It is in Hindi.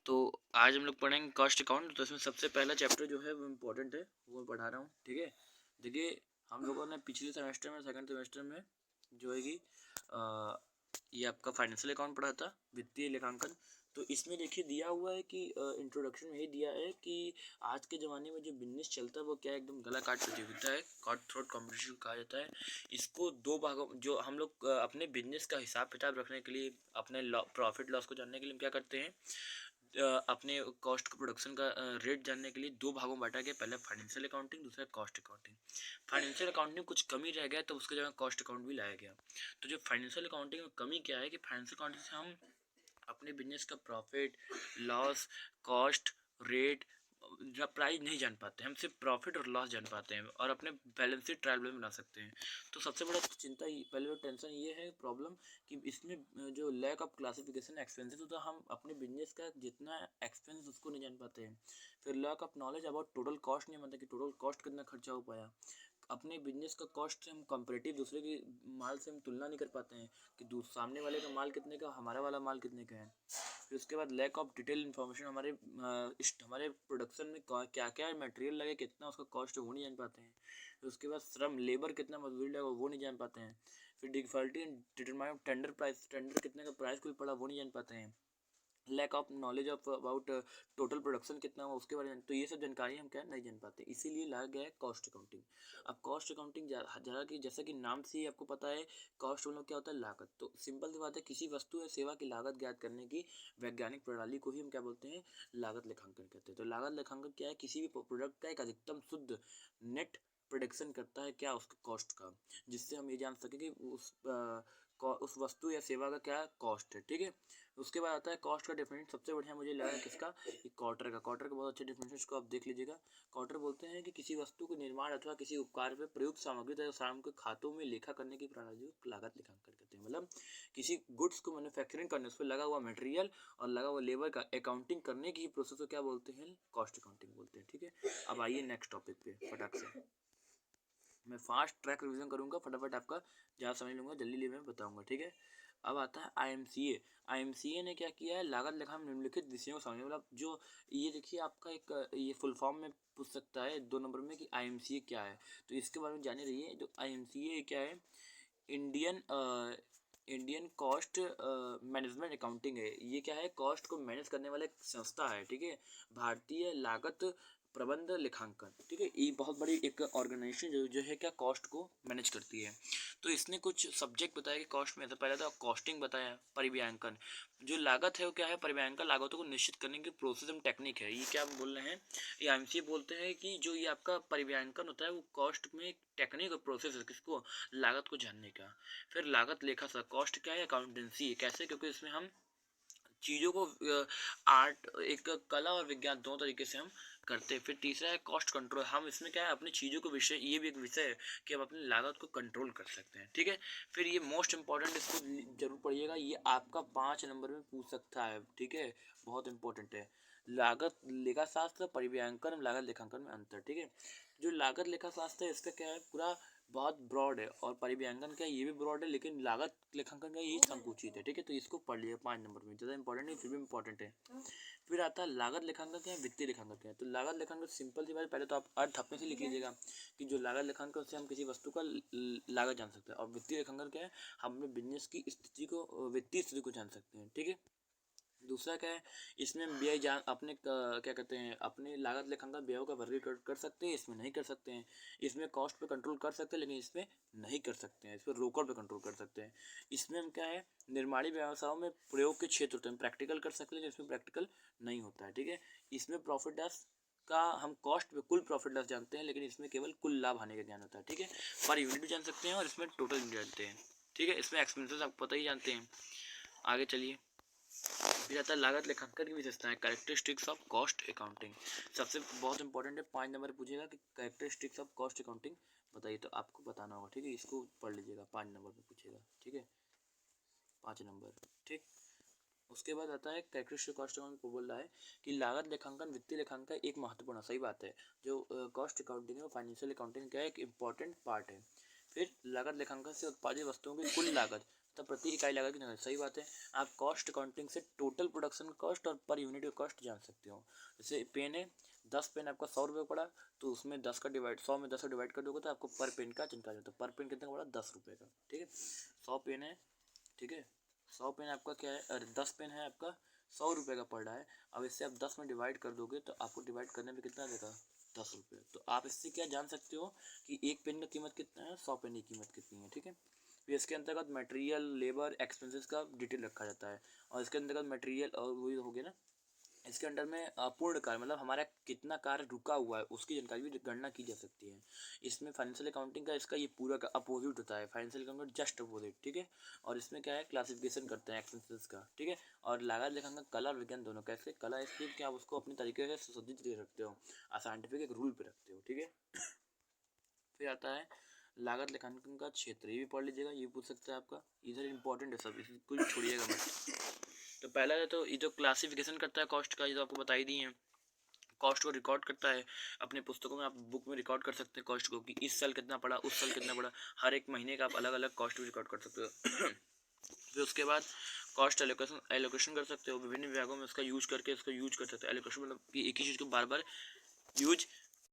तो आज हम लोग पढ़ेंगे कॉस्ट अकाउंट। तो इसमें सबसे पहला चैप्टर जो है वो इम्पोर्टेंट है, वो पढ़ा रहा हूँ। ठीक है, देखिए हम लोगों ने पिछले सेमेस्टर में, सेकंड सेमेस्टर में जो है कि ये आपका फाइनेंशियल अकाउंट पढ़ा था, वित्तीय लेखांकन। तो इसमें देखिए दिया हुआ है कि इंट्रोडक्शन में ही दिया है कि आज के ज़माने में जो बिजनेस चलता है वो क्या एकदम गला काट प्रतियोगिता है, कट थ्रोट कॉम्पिटिशन कहा जाता है। इसको दो भागों, जो हम लोग अपने बिजनेस का हिसाब किताब रखने के लिए, अपने प्रॉफिट लॉस को जानने के लिए हम क्या करते हैं, अपने कॉस्ट का, प्रोडक्शन का रेट जानने के लिए दो भागों में बांटा गया। पहले फाइनेंशियल अकाउंटिंग, दूसरा कॉस्ट अकाउंटिंग। फाइनेंशियल अकाउंटिंग में कुछ कमी रह गया तो उसके जगह कॉस्ट अकाउंट भी लाया गया। तो जो फाइनेंशियल अकाउंटिंग में कमी क्या है कि फाइनेंशियल अकाउंटिंग से हम अपने बिजनेस का profit loss, cost, rate, price नहीं जान पाते हैं। हम सिर्फ प्रॉफिट और लॉस जान पाते हैं और अपने बैलेंस शीट ट्रायल बैलेंस बना सकते हैं। तो सबसे बड़ा चिंता, पहले तो टेंशन ये है, प्रॉब्लम, कि इसमें जो लैक ऑफ क्लासिफिकेशन एक्सपेंसेस होता है, हम अपने बिजनेस का जितना एक्सपेंस उसको नहीं जान पाते हैं। फिर lack of knowledge about total cost नहीं मानते कि टोटल कॉस्ट कितना खर्चा हो पाया। अपने बिजनेस का कॉस्ट से हम कंपेरेटिव दूसरे के माल से हम तुलना नहीं कर पाते हैं कि सामने वाले का माल कितने का, हमारा वाला माल कितने का है। फिर उसके बाद लैक ऑफ डिटेल इन्फॉर्मेशन, हमारे प्रोडक्शन में क्या क्या मटेरियल लगे, कितना उसका कॉस्ट है वो नहीं जान पाते हैं। फिर उसके बाद श्रम, लेबर कितना मजदूरी लगा वो नहीं जान पाते हैं। फिर difficulty in determine tender price, tender कितने का प्राइस कोई पड़ा वो नहीं जान पाते हैं। Lack of knowledge of about total production कितना हुआ उसके बारे में, तो ये सब जानकारी हम क्या नहीं जान पाते, इसीलिए लाया गया है कॉस्ट अकाउंटिंग। अब कॉस्ट अकाउंटिंग जरा कि जैसा कि नाम से ही आपको पता है, कॉस्ट मतलब क्या होता है, लागत। तो सिंपल सी बात है, किसी वस्तु या सेवा की लागत ज्ञात करने की वैज्ञानिक प्रणाली को ही हम क्या बोलते हैं, लागत लेखांकन कहते हैं। तो लागत लेखांकन क्या है, किसी भी प्रोडक्ट का एक अधिकतम शुद्ध नेट प्रोडक्शन करता है क्या, उसके कॉस्ट का, जिससे हम ये जान सकें कि उस वस्तु या सेवा का क्या कॉस्ट है। ठीक है, उसके बाद आता है कॉस्ट का डेफिनेशन। सबसे बढ़िया मुझे लगा किसका, क्वार्टर का। क्वार्टर का बहुत अच्छे डेफिनेशन, इसको आप देख लीजिएगा। क्वार्टर बोलते हैं कि किसी वस्तु के निर्माण अथवा किसी उपकार पर प्रयुक्त सामग्री तथा श्रम के खातों में लेखा करने की प्रणाली को लागत लेखांकन कहते हैं। मतलब किसी गुड्स को मैन्युफैक्चरिंग करने, उस पर लगा हुआ मटेरियल और लगा हुआ लेबर का अकाउंटिंग करने की प्रोसेस को क्या बोलते हैं, कॉस्ट अकाउंटिंग बोलते हैं। ठीक है, अब आइए नेक्स्ट टॉपिक पे फटाक से। मैं फास्ट ट्रैक रिवीजन करूंगा, फटाफट आपका ज़्यादा समझ लूँगा, जल्दी मैं बताऊंगा। ठीक है, अब आता है IMCA। IMCA ने क्या किया है, लागत लेखा में निम्नलिखित विषयों को समझने, मतलब जो ये देखिए आपका एक ये फुल फॉर्म में पूछ सकता है 2 नंबर में कि IMCA क्या है, तो इसके बारे में जाने रहिए। जो IMCA क्या है, Indian Indian cost management accounting है। ये क्या है, कॉस्ट को मैनेज करने वाला एक संस्था है। ठीक है, भारतीय लागत प्रबंध लेखांकन। ठीक है, ये बहुत बड़ी एक ऑर्गेनाइजेशन जो है क्या, कॉस्ट को मैनेज करती है। तो इसने कुछ सब्जेक्ट बताया कि कॉस्ट में, तो पहले तो कॉस्टिंग बताया, परिव्यांकन। जो लागत है वो क्या है, परिव्यांकन लागतों को निश्चित करने की प्रोसेस एंड टेक्निक है। ये क्या हम बोल रहे हैं, ये IMCA बोलते हैं कि जो ये आपका परिव्यांकन होता है वो कॉस्ट में एक टेक्निक और प्रोसेस है, किसको, लागत को जानने का। फिर लागत लेखा सा, कॉस्ट क्या है, अकाउंटेंसी है। कैसे, क्योंकि इसमें हम चीज़ों को आर्ट, एक कला और विज्ञान दोनों तरीके से हम करते हैं। फिर तीसरा है कॉस्ट कंट्रोल। हम इसमें क्या है, अपनी चीज़ों को विषय, ये भी एक विषय है कि हम अपनी लागत को कंट्रोल कर सकते हैं। ठीक है, फिर ये मोस्ट इंपॉर्टेंट, इसको जरूर पढ़िएगा, ये आपका 5 नंबर में पूछ सकता है। ठीक है, बहुत इंपॉर्टेंट है। लागत लेखा शास्त्र, परिव्यांकन, लागत लेखांकन में अंतर। ठीक है, जो लागत लेखा शास्त्र है इसका क्या है, पूरा बहुत ब्रॉड है, और परिव्यांकन का ये भी ब्रॉड है, लेकिन लागत लेखांकन का ये संकुचित है। ठीक है, तो इसको पढ़ लिया 5 नंबर में, ज़्यादा इंपॉर्टेंट नहीं फिर भी इंपॉर्टेंट है। फिर आता है लागत लेखांकन क्या है, वित्तीय लेखांकन क्या है। तो लागत लेखांकन सिंपल सी बात है, पहले तो आप अर्थ अपने से लिख लीजिएगा कि जो लागत लेखांकन से हम किसी वस्तु का लागत जान सकते हैं, और वित्तीय लेखांकन क्या है, हम अपने बिजनेस की स्थिति को, वित्तीय स्थिति को जान सकते हैं। ठीक है, दूसरा क्या है, इसमें हम व्यय जान अपने क्या कहते हैं, अपने लागत लेखांकन व्ययों का वर्गीकरण कर सकते हैं, इसमें नहीं कर सकते हैं। इसमें कॉस्ट पे कंट्रोल कर सकते हैं, लेकिन इसमें नहीं कर सकते हैं। इस पर रोकड़ पे कंट्रोल कर सकते हैं। इसमें हम क्या है, निर्माणी व्यवसायों में प्रयोग के क्षेत्र होते हैं, प्रैक्टिकल कर सकते हैं, लेकिन इसमें प्रैक्टिकल नहीं होता है। ठीक है, इसमें प्रॉफिट लॉस का हम कॉस्ट पे कुल प्रॉफिट लॉस जानते हैं, लेकिन इसमें केवल कुल लाभ हानि का ज्ञान होता है। ठीक है, पर यूनिट भी जान सकते हैं और इसमें टोटल यूनिट जानते हैं। ठीक है, इसमें एक्सपेंसेस आपको पता ही जानते हैं। आगे चलिए, फिर आता है लागत लेखांकन की विशेषताएं, कैरेक्टरिस्टिक्स ऑफ कॉस्ट अकाउंटिंग। सबसे बहुत इंपॉर्टेंट है, 5 नंबर पूछेगा कि कैरेक्टरिस्टिक्स ऑफ कॉस्ट अकाउंटिंग बताइए, तो आपको बताना होगा। ठीक है, इसको पढ़ लीजिएगा, 5 नंबर में पूछेगा। ठीक है, 5 नंबर। ठीक, उसके बाद आता है कैरेक्टरिस्टिक कॉस्ट अकाउंटिंग को बोल रहा है कि लागत लेखांकन वित्तीय लेखांकन एक महत्वपूर्ण, सही बात है, जो कॉस्ट अकाउंटिंग है वो फाइनेंशियल अकाउंटिंग का एक इंपॉर्टेंट पार्ट है। फिर लागत लेखांकन से उत्पादित वस्तुओं की कुल लागत, तो प्रति इकाई लागत कितना, सही बात है। आप कॉस्ट अकाउंटिंग से टोटल प्रोडक्शन कॉस्ट और पर यूनिट का कॉस्ट जान सकते हो। जैसे पेन है, 10 पेन आपका 100 रुपये पड़ा, तो उसमें 10 का डिवाइड 100 में 10 का डिवाइड कर दोगे तो आपको पर पेन का चिंता जाता है। पर पेन कितना पड़ा, 10 रुपये का, ठीक है। 100 पेन है, ठीक है, 100 पेन आपका क्या है, अरे 10 पेन है आपका 100 रुपये का पड़ रहा है। अब इससे आप 10 में डिवाइड कर दोगे तो आपको डिवाइड करने में कितना देगा, 10 रुपये। तो आप इससे क्या जान सकते हो कि एक पेन का कीमत कितना है, 100 पेन की कीमत कितनी है, ठीक है। फिर इसके अंतर्गत मटेरियल लेबर एक्सपेंसेस का डिटेल रखा जाता है, और इसके अंतर्गत मटेरियल और वही हो गया ना, इसके अंडर में पूर्ण कार्य मतलब हमारा कितना कार्य रुका हुआ है उसकी जानकारी भी गणना की जा सकती है। इसमें फाइनेंशियल अकाउंटिंग का इसका ये पूरा का अपोजिट होता है, फाइनेंशियल अकाउंटिंग जस्ट अपोजिट, ठीक है। और इसमें क्या है, क्लासिफिकेशन करते हैं एक्सपेंसेस का, ठीक है। और लागत लेखांकन कला और विज्ञान दोनों, कैसे कला इसलिए कि आप उसको अपनी तरीके से सुसज्जित रखते हो, साइंटिफिक एक रूल पे रखते हो, ठीक है। फिर आता है लागत लेखांकन का क्षेत्र, ये भी पढ़ लीजिएगा, ये पूछ सकता है आपका, इधर इंपॉर्टेंट है सब, इसको भी छोड़िएगा मत। तो पहला है तो ये जो क्लासिफिकेशन करता है कॉस्ट का, ये तो आपको बता ही दी है। कॉस्ट को रिकॉर्ड करता है, अपने पुस्तकों में आप बुक में रिकॉर्ड कर सकते हैं कॉस्ट को, कि इस साल कितना पड़ा, उस साल कितना पड़ा, हर एक महीने का आप अलग अलग कॉस्ट भी रिकॉर्ड कर सकते हो। फिर उसके बाद कॉस्ट एलोकेशन कर सकते हो, विभिन्न विभागों में उसका यूज करके उसको यूज कर सकते हो। एलोकेशन मतलब कि एक ही चीज़ को बार बार यूज